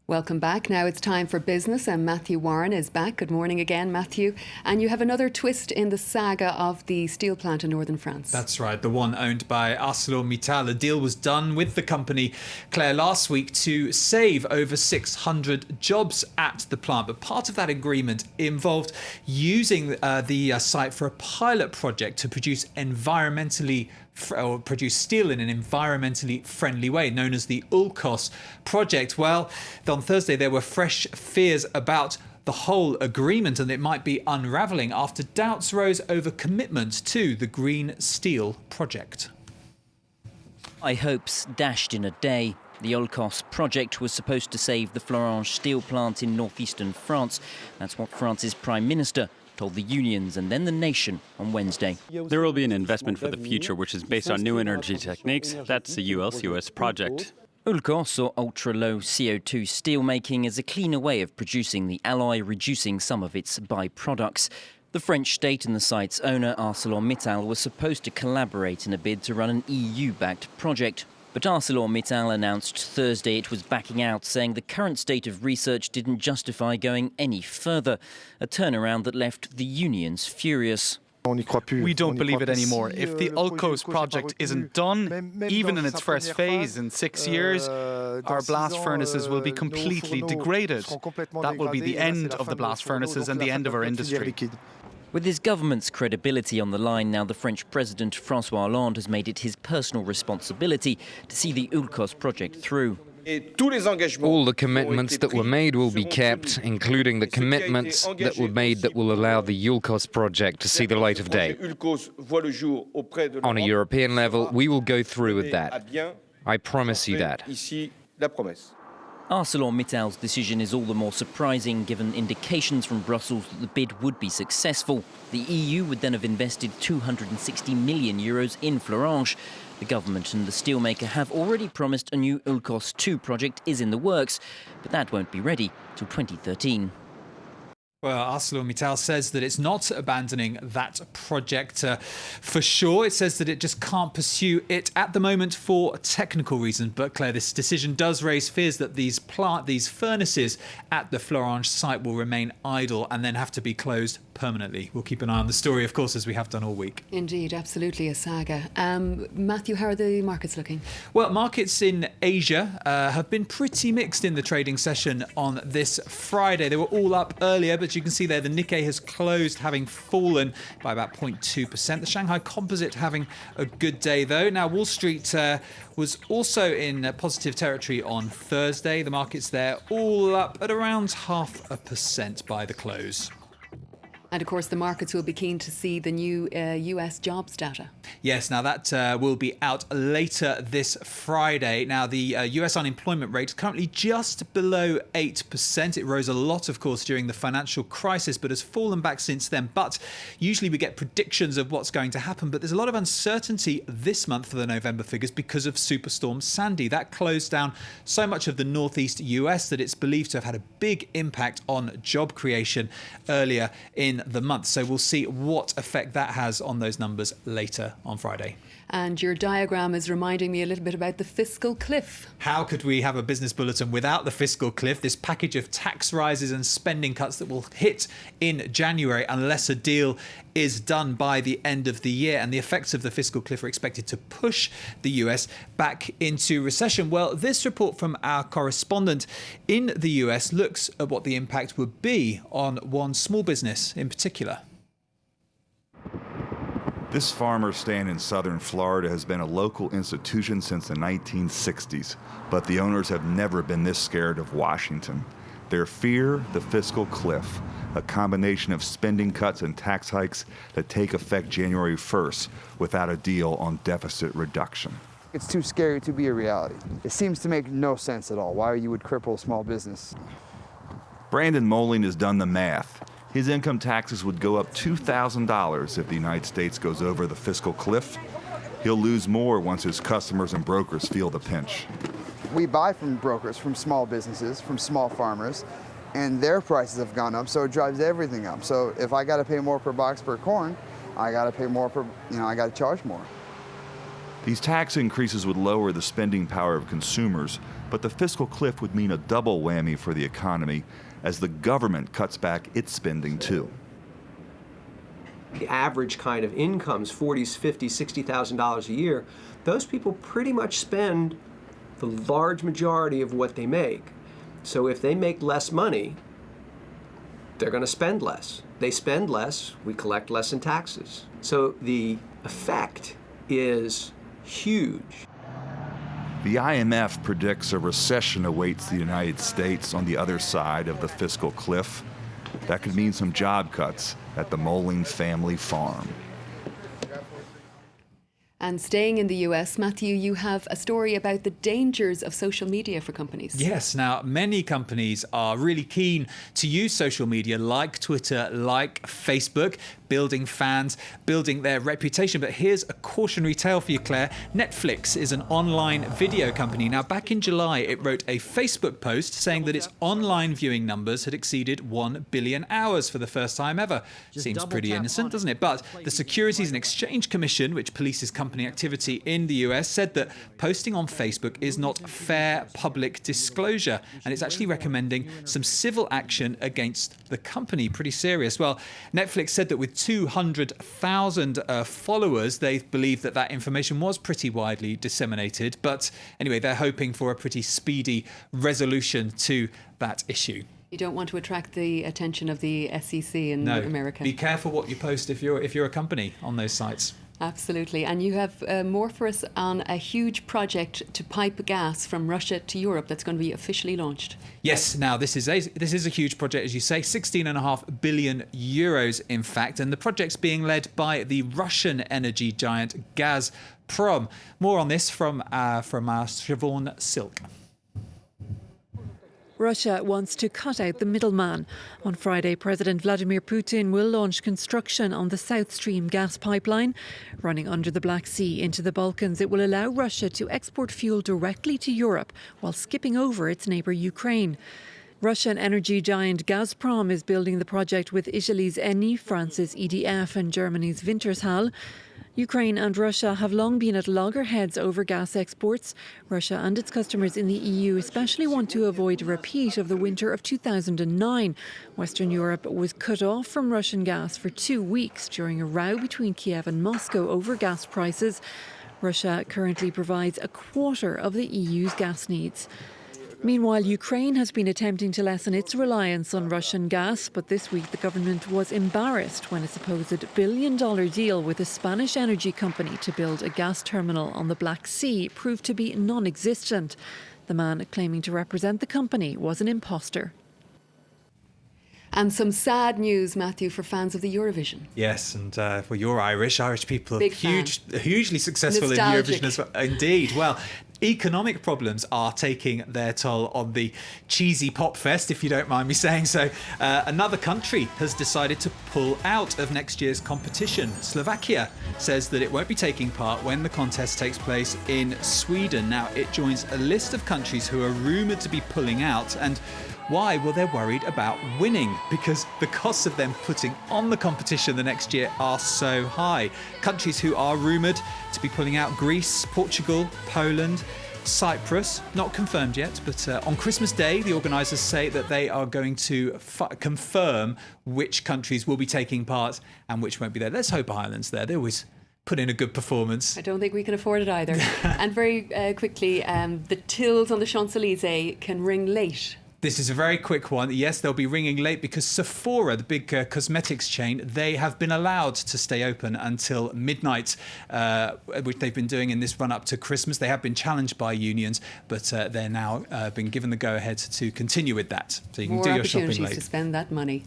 Welcome back. Now it's time for business, and Matthew Warren is back. Good morning again, Matthew. And you have another twist in the saga of the steel plant in northern France. That's right, the one owned by ArcelorMittal. A deal was done with the company, Claire, last week to save over 600 jobs at the plant. But part of that agreement involved using the site for a pilot project to produce produce steel in an environmentally friendly way, known as the ULCOS project. Well, on Thursday there were fresh fears about the whole agreement and it might be unravelling after doubts rose over commitment to the green steel project. High hopes dashed in a day. The ULCOS project was supposed to save the Florange steel plant in northeastern France. That's what France's Prime Minister told the unions and then the nation on Wednesday. There will be an investment for the future which is based on new energy techniques. That's the ULCOS project. ULCOS, or ultra-low CO2 steelmaking, is a cleaner way of producing the alloy, reducing some of its byproducts. The French state and the site's owner, ArcelorMittal, were supposed to collaborate in a bid to run an EU-backed project. But ArcelorMittal announced Thursday it was backing out, saying the current state of research didn't justify going any further, a turnaround that left the unions furious. We don't believe it anymore. If the ULCOS project isn't done, even in its first phase in 6 years, our blast furnaces will be completely degraded. That will be the end of the blast furnaces and the end of our industry. With his government's credibility on the line now, the French President François Hollande has made it his personal responsibility to see the ULCOS project through. All the commitments that were made will be kept, including the commitments that were made that will allow the ULCOS project to see the light of day. On a European level, we will go through with that. I promise you that. ArcelorMittal's decision is all the more surprising given indications from Brussels that the bid would be successful. The EU would then have invested €260 million in Florange. The government and the steelmaker have already promised a new ULCOS 2 project is in the works, but that won't be ready till 2013. Well, ArcelorMittal says that it's not abandoning that project for sure. It says that it just can't pursue it at the moment for technical reasons. But Claire, this decision does raise fears that these furnaces at the Florange site will remain idle and then have to be closed permanently. We'll keep an eye on the story, of course, as we have done all week. Indeed, absolutely a saga. Matthew, how are the markets looking? Well, markets in Asia have been pretty mixed in the trading session on this Friday. They were all up earlier, but you can see there the Nikkei has closed, having fallen by about 0.2%. The Shanghai Composite having a good day, though. Now, Wall Street was also in positive territory on Thursday. The markets there all up at around 0.5% by the close. And of course, the markets will be keen to see the new US jobs data. Yes, now that will be out later this Friday. Now, the US unemployment rate is currently just below 8%. It rose a lot, of course, during the financial crisis, but has fallen back since then. But usually we get predictions of what's going to happen. But there's a lot of uncertainty this month for the November figures because of Superstorm Sandy. That closed down so much of the northeast US that it's believed to have had a big impact on job creation earlier in the month. So we'll see what effect that has on those numbers later on Friday. And your diagram is reminding me a little bit about the fiscal cliff. How could we have a business bulletin without the fiscal cliff, this package of tax rises and spending cuts that will hit in January unless a deal is done by the end of the year? And the effects of the fiscal cliff are expected to push the US back into recession. Well, this report from our correspondent in the US looks at what the impact would be on one small business in particular. This farmer's stand in southern Florida has been a local institution since the 1960s, but the owners have never been this scared of Washington. Their fear, the fiscal cliff, a combination of spending cuts and tax hikes that take effect January 1st without a deal on deficit reduction. It's too scary to be a reality. It seems to make no sense at all why you would cripple small business. Brandon Moling has done the math. His income taxes would go up $2,000 if the United States goes over the fiscal cliff. He'll lose more once his customers and brokers feel the pinch. We buy from brokers, from small businesses, from small farmers, and their prices have gone up, so it drives everything up. So if I got to pay more per box per corn, I got to pay more per, I got to charge more. These tax increases would lower the spending power of consumers, but the fiscal cliff would mean a double whammy for the economy as the government cuts back its spending too. The average kind of incomes, $40,000, $50,000, $60,000 a year, those people pretty much spend the large majority of what they make. So if they make less money, they're going to spend less. They spend less, we collect less in taxes. So the effect is huge. The IMF predicts a recession awaits the United States on the other side of the fiscal cliff. That could mean some job cuts at the Moeling family farm. And staying in the US, Matthew, you have a story about the dangers of social media for companies. Yes, now many companies are really keen to use social media like Twitter, like Facebook, building fans, building their reputation. But here's a cautionary tale for you, Claire. Netflix is an online video company. Now, back in July, it wrote a Facebook post saying that its online viewing numbers had exceeded 1 billion hours for the first time ever. Seems pretty innocent, doesn't it? But the Securities and Exchange Commission, which polices company activity in the US, said that posting on Facebook is not fair public disclosure, and it's actually recommending some civil action against the company. Pretty serious. Well, Netflix said that with 200,000 followers, they believe that that information was pretty widely disseminated. But anyway, they're hoping for a pretty speedy resolution to that issue. You don't want to attract the attention of the SEC in America. Be careful what you post if you're a company on those sites. Absolutely. And you have more for us on a huge project to pipe gas from Russia to Europe that's going to be officially launched. Yes. Now, this is a huge project, as you say, 16.5 billion euros, in fact. And the project's being led by the Russian energy giant Gazprom. More on this from our Siobhan Silk. Russia wants to cut out the middleman. On Friday, President Vladimir Putin will launch construction on the South Stream gas pipeline. Running under the Black Sea into the Balkans, it will allow Russia to export fuel directly to Europe while skipping over its neighbour Ukraine. Russian energy giant Gazprom is building the project with Italy's Eni, France's EDF and Germany's Wintershall. Ukraine and Russia have long been at loggerheads over gas exports. Russia and its customers in the EU especially want to avoid a repeat of the winter of 2009. Western Europe was cut off from Russian gas for 2 weeks during a row between Kiev and Moscow over gas prices. Russia currently provides a quarter of the EU's gas needs. Meanwhile, Ukraine has been attempting to lessen its reliance on Russian gas, but this week the government was embarrassed when a supposed billion-dollar deal with a Spanish energy company to build a gas terminal on the Black Sea proved to be non-existent. The man claiming to represent the company was an imposter. And some sad news, Matthew, for fans of the Eurovision. Yes, and for you're Irish people are hugely successful Nostalgic. in Eurovision as well. Indeed. Well, economic problems are taking their toll on the cheesy pop fest, if you don't mind me saying so. Another country has decided to pull out of next year's competition. Slovakia says that it won't be taking part when the contest takes place in Sweden. Now, it joins a list of countries who are rumoured to be pulling out, and why? Well, they're worried about winning because the costs of them putting on the competition the next year are so high. Countries who are rumoured to be pulling out: Greece, Portugal, Poland, Cyprus, not confirmed yet, but on Christmas Day, the organisers say that they are going to confirm which countries will be taking part and which won't be there. Let's hope Ireland's there. They always put in a good performance. I don't think we can afford it either. And very quickly, the tills on the Champs-Élysées can ring late. This is a very quick one. Yes, they'll be ringing late because Sephora, the big cosmetics chain, they have been allowed to stay open until midnight, which they've been doing in this run-up to Christmas. They have been challenged by unions, but they're now been given the go-ahead to continue with that. So you can do your shopping late. More opportunities to spend that money.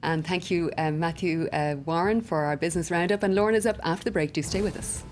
And thank you, Matthew Warren, for our business roundup. And Lauren is up after the break. Do stay with us.